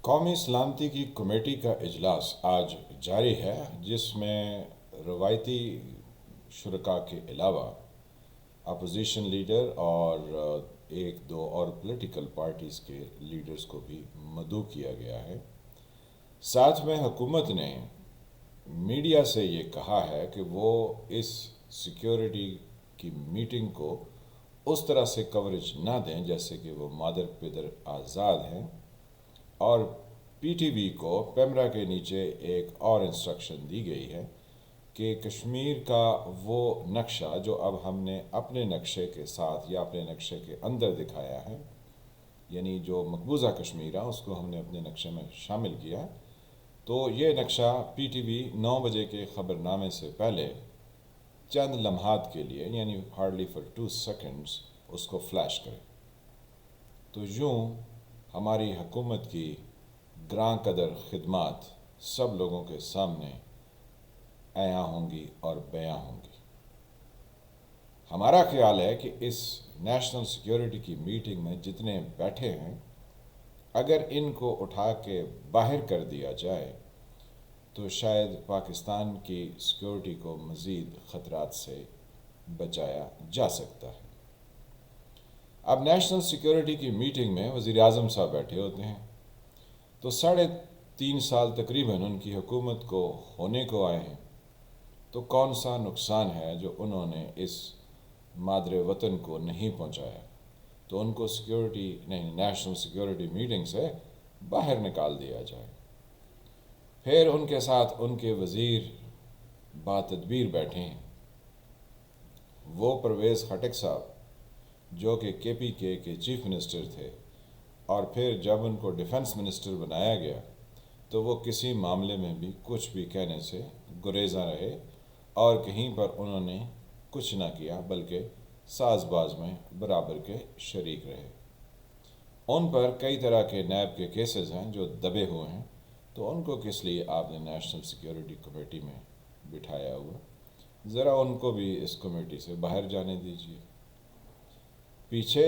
قومی سلامتی کی کمیٹی کا اجلاس آج جاری ہے، جس میں روایتی شرکاء کے علاوہ اپوزیشن لیڈر اور ایک دو اور پولیٹیکل پارٹیز کے لیڈرز کو بھی مدعو کیا گیا ہے۔ ساتھ میں حکومت نے میڈیا سے یہ کہا ہے کہ وہ اس سیکیورٹی کی میٹنگ کو اس طرح سے کوریج نہ دیں جیسے کہ وہ مادر پدر آزاد ہیں، اور پی ٹی وی کو پیمرا کے نیچے ایک اور انسٹرکشن دی گئی ہے کہ کشمیر کا وہ نقشہ جو اب ہم نے اپنے نقشے کے ساتھ یا اپنے نقشے کے اندر دکھایا ہے، یعنی جو مقبوضہ کشمیر ہے اس کو ہم نے اپنے نقشے میں شامل کیا، تو یہ نقشہ پی ٹی وی 9 بجے کے خبر نامے سے پہلے چند لمحات کے لیے، یعنی ہارڈلی فار 2 سیکنڈز، اس کو فلیش کرے۔ تو یوں ہماری حکومت کی گراں قدر خدمات سب لوگوں کے سامنے عیاں ہوں گی اور بیاں ہوں گی۔ ہمارا خیال ہے کہ اس نیشنل سیکیورٹی کی میٹنگ میں جتنے بیٹھے ہیں، اگر ان کو اٹھا کے باہر کر دیا جائے تو شاید پاکستان کی سیکیورٹی کو مزید خطرات سے بچایا جا سکتا ہے۔ اب نیشنل سیکیورٹی کی میٹنگ میں وزیر اعظم صاحب بیٹھے ہوتے ہیں، تو 3.5 سال تقریباً ان کی حکومت کو ہونے کو آئے ہیں، تو کون سا نقصان ہے جو انہوں نے اس مادر وطن کو نہیں پہنچایا، تو ان کو سیکیورٹی نہیں، نیشنل سیکیورٹی میٹنگ سے باہر نکال دیا جائے۔ پھر ان کے ساتھ ان کے وزیر با تدبیر بیٹھے ہیں، وہ پرویز خٹک صاحب جو کہ کے پی کے چیف منسٹر تھے، اور پھر جب ان کو ڈیفنس منسٹر بنایا گیا تو وہ کسی معاملے میں بھی کچھ بھی کہنے سے گریزاں رہے، اور کہیں پر انہوں نے کچھ نہ کیا بلکہ ساز باز میں برابر کے شریک رہے۔ ان پر کئی طرح کے نیب کے کیسز ہیں جو دبے ہوئے ہیں، تو ان کو کس لیے آپ نے نیشنل سیکیورٹی کمیٹی میں بٹھایا ہوا؟ ذرا ان کو بھی اس کمیٹی سے باہر جانے دیجیے۔ پیچھے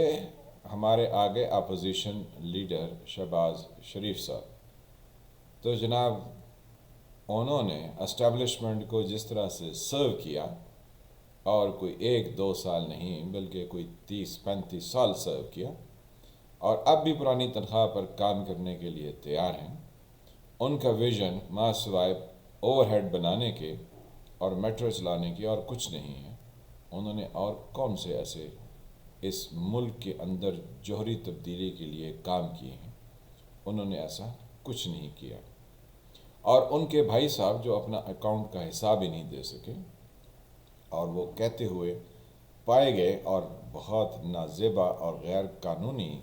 ہمارے آگے اپوزیشن لیڈر شہباز شریف صاحب، تو جناب انہوں نے اسٹیبلشمنٹ کو جس طرح سے سرو کیا، اور کوئی 1-2 سال نہیں بلکہ کوئی 30-35 سال سرو کیا، اور اب بھی پرانی تنخواہ پر کام کرنے کے لیے تیار ہیں۔ ان کا ویژن ماں سوائے اوور ہیڈ بنانے کے اور میٹرو چلانے کی اور کچھ نہیں ہے۔ انہوں نے اور کون سے ایسے اس ملک کے اندر جوہری تبدیلی کے لیے کام کیے ہیں؟ انہوں نے ایسا کچھ نہیں کیا۔ اور ان کے بھائی صاحب جو اپنا اکاؤنٹ کا حساب ہی نہیں دے سکے، اور وہ کہتے ہوئے پائے گئے، اور بہت نازیبا اور غیر قانونی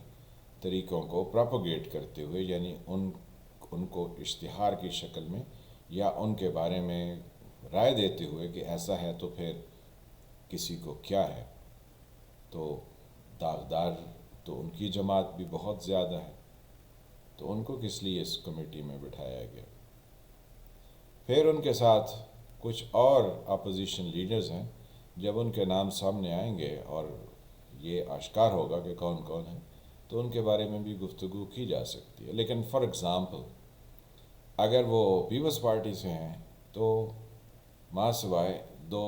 طریقوں کو پراپوگیٹ کرتے ہوئے، یعنی ان کو اشتہار کی شکل میں یا ان کے بارے میں رائے دیتے ہوئے کہ ایسا ہے تو پھر کسی کو کیا ہے، تو داغدار تو ان کی جماعت بھی بہت زیادہ ہے، تو ان کو کس لیے اس کمیٹی میں بٹھایا گیا؟ پھر ان کے ساتھ کچھ اور اپوزیشن لیڈرز ہیں، جب ان کے نام سامنے آئیں گے اور یہ آشکار ہوگا کہ کون کون ہے، تو ان کے بارے میں بھی گفتگو کی جا سکتی ہے۔ لیکن فار ایگزامپل اگر وہ پیپلز پارٹی سے ہیں، تو ماں سوائے 2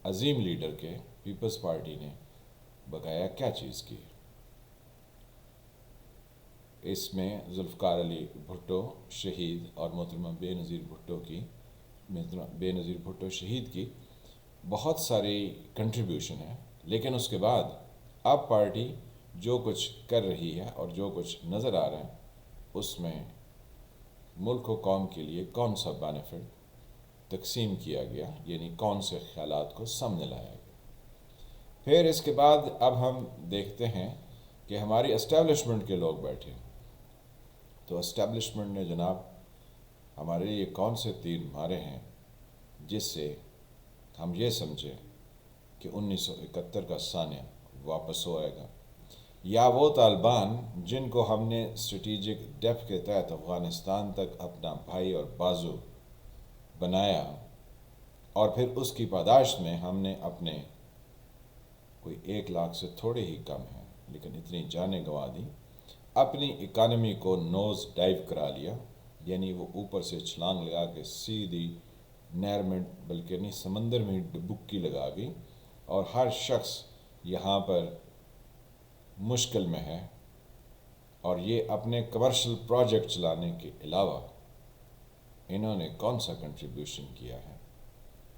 عظیم لیڈر کے پیپلز پارٹی نے بقایا کیا چیز کی؟ اس میں ذوالفقار علی بھٹو شہید اور محترمہ بے نظیر بھٹو شہید کی بہت ساری کنٹریبیوشن ہے، لیکن اس کے بعد اب پارٹی جو کچھ کر رہی ہے اور جو کچھ نظر آ رہا ہے، اس میں ملک و قوم کے لیے کون سا بینیفٹ تقسیم کیا گیا، یعنی کون سے خیالات کو سامنے لایا گیا۔ پھر اس کے بعد اب ہم دیکھتے ہیں کہ ہماری اسٹیبلشمنٹ کے لوگ بیٹھے ہیں، تو اسٹیبلشمنٹ نے جناب ہمارے لیے کون سے تیر مارے ہیں جس سے ہم یہ سمجھیں کہ 1971 کا سانیہ واپس ہو آئے گا، یا وہ طالبان جن کو ہم نے اسٹریٹجک ڈیپ کے تحت افغانستان تک اپنا بھائی اور بازو بنایا، اور پھر اس کی پاداش میں ہم نے اپنے کوئی 1 لاکھ سے تھوڑے ہی کم ہیں لیکن اتنی جانیں گنوا دی، اپنی اکانومی کو نوز ڈائیو کرا لیا، یعنی وہ اوپر سے چھلانگ لگا کے سیدھی نہر میں بلکہ نہیں سمندر میں ڈبکی لگا گئی، اور ہر شخص یہاں پر مشکل میں ہے، اور یہ اپنے کمرشل پروجیکٹ چلانے کے علاوہ انہوں نے کون سا کنٹریبیوشن کیا ہے؟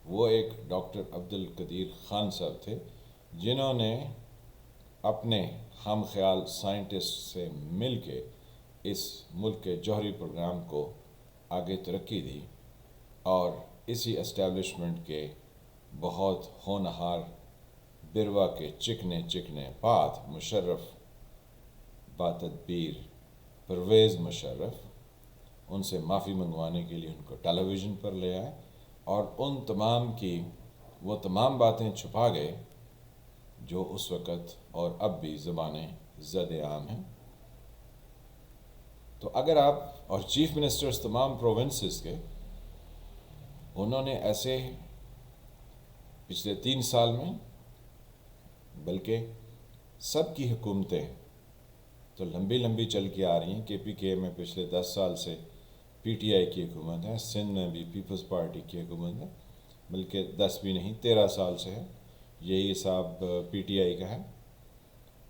وہ ایک ڈاکٹر عبد القدیر خان صاحب تھے جنہوں نے اپنے ہم خیال سائنٹسٹ سے مل کے اس ملک کے جوہری پروگرام کو آگے ترقی دی، اور اسی اسٹیبلشمنٹ کے بہت ہونہار بروا کے چکنے بعد مشرف باتدبیر پرویز مشرف ان سے معافی منگوانے کے لیے ان کو ٹیلی ویژن پر لے آئے، اور ان تمام کی وہ تمام باتیں چھپا گئے جو اس وقت اور اب بھی زبانیں زد عام ہیں۔ تو اگر آپ اور چیف منسٹرز تمام پروونسز کے، انہوں نے ایسے پچھلے 3 سال میں، بلکہ سب کی حکومتیں تو لمبی چل کے آ رہی ہیں، کے پی کے میں پچھلے 10 سال سے پی ٹی آئی کی حکومت ہے، سندھ میں بھی پیپلز پارٹی کی حکومت ہے، بلکہ 10 بھی نہیں 13 سال سے ہے، یہی حساب پی ٹی آئی کا ہے،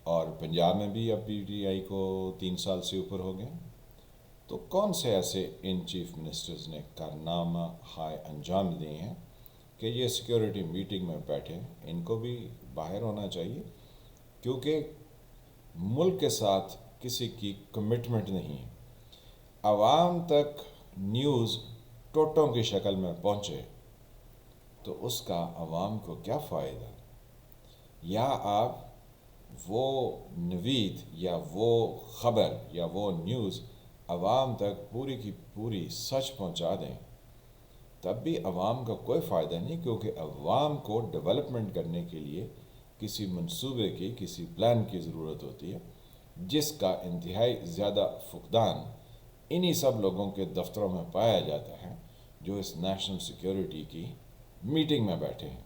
اور پنجاب میں بھی اب پی ٹی آئی کو 3 سال سے اوپر ہو گئے۔ تو کون سے ایسے ان چیف منسٹرز نے کارنامہ ہائے انجام دیے ہیں کہ یہ سیکیورٹی میٹنگ میں بیٹھے؟ ان کو بھی باہر ہونا چاہیے، کیونکہ ملک کے ساتھ کسی کی کمٹمنٹ نہیں ہے۔ عوام تک نیوز ٹوٹوں کی شکل میں پہنچے تو اس کا عوام کو کیا فائدہ؟ یا آپ وہ نوید یا وہ خبر یا وہ نیوز عوام تک پوری کی پوری سچ پہنچا دیں، تب بھی عوام کا کوئی فائدہ نہیں، کیونکہ عوام کو ڈیولپمنٹ کرنے کے لیے کسی منصوبے کی، کسی پلان کی ضرورت ہوتی ہے، جس کا انتہائی زیادہ فقدان انہی سب لوگوں کے دفتروں میں پایا جاتا ہے جو اس نیشنل سیکیورٹی کی میٹنگ میں بیٹھے ہیں۔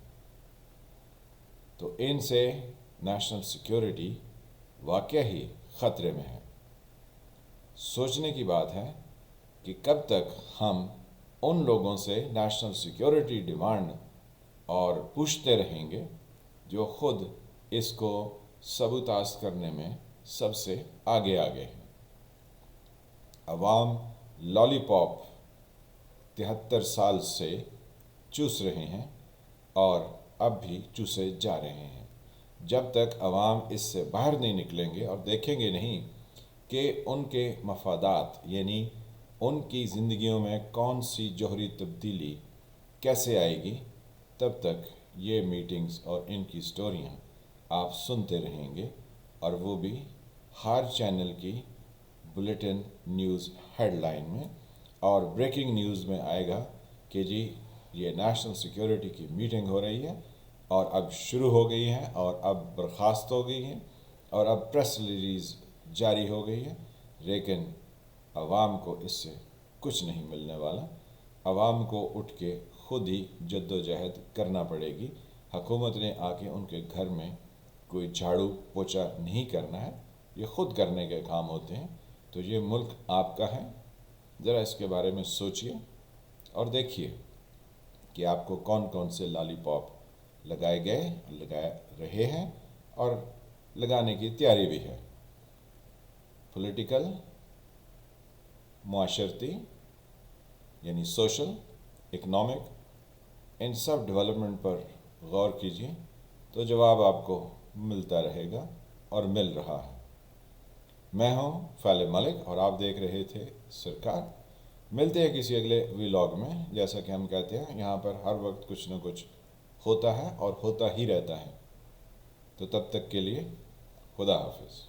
تو ان سے نیشنل سیکیورٹی واقعہ ہی خطرے میں ہے۔ سوچنے کی بات ہے کہ کب تک ہم ان لوگوں سے نیشنل سیکیورٹی ڈیمانڈ اور پوچھتے رہیں گے جو خود اس کو سبوتاژ کرنے میں سب سے آگے ہیں۔ عوام لالی پاپ 73 سال سے چوس رہے ہیں اور اب بھی چوسے جا رہے ہیں۔ جب تک عوام اس سے باہر نہیں نکلیں گے اور دیکھیں گے نہیں کہ ان کے مفادات، یعنی ان کی زندگیوں میں کون سی جوہری تبدیلی کیسے آئے گی، تب تک یہ میٹنگز اور ان کی سٹوریاں آپ سنتے رہیں گے، اور وہ بھی ہر چینل کی بلیٹن نیوز ہیڈ لائن میں اور بریکنگ نیوز میں آئے گا کہ جی یہ نیشنل سیکیورٹی کی میٹنگ ہو رہی ہے، اور اب شروع ہو گئی ہے، اور اب برخاست ہو گئی ہے، اور اب پریس ریلیز جاری ہو گئی ہے، لیکن عوام کو اس سے کچھ نہیں ملنے والا۔ عوام کو اٹھ کے خود ہی جد و جہد کرنا پڑے گی۔ حکومت نے آ کے ان کے گھر میں کوئی جھاڑو پوچھا نہیں کرنا ہے، یہ خود کرنے کے کام ہوتے ہیں۔ تو یہ ملک آپ کا ہے، ذرا اس کے بارے میں سوچئے اور دیکھیے کہ آپ کو کون سے لالی پاپ لگائے گئے، لگائے رہے ہیں، اور لگانے کی تیاری بھی ہے۔ پولیٹیکل، معاشرتی، یعنی سوشل، اکنامک، ان سب ڈیولپمنٹ پر غور کیجیے تو جواب آپ کو ملتا رہے گا اور مل رہا ہے۔ میں ہوں فیل ملک اور آپ دیکھ رہے تھے سرکار۔ ملتے ہیں کسی اگلے ویلاگ میں۔ جیسا کہ ہم کہتے ہیں یہاں پر ہر وقت کچھ نہ کچھ ہوتا ہے اور ہوتا ہی رہتا ہے۔ تو تب تک کے لیے خدا حافظ۔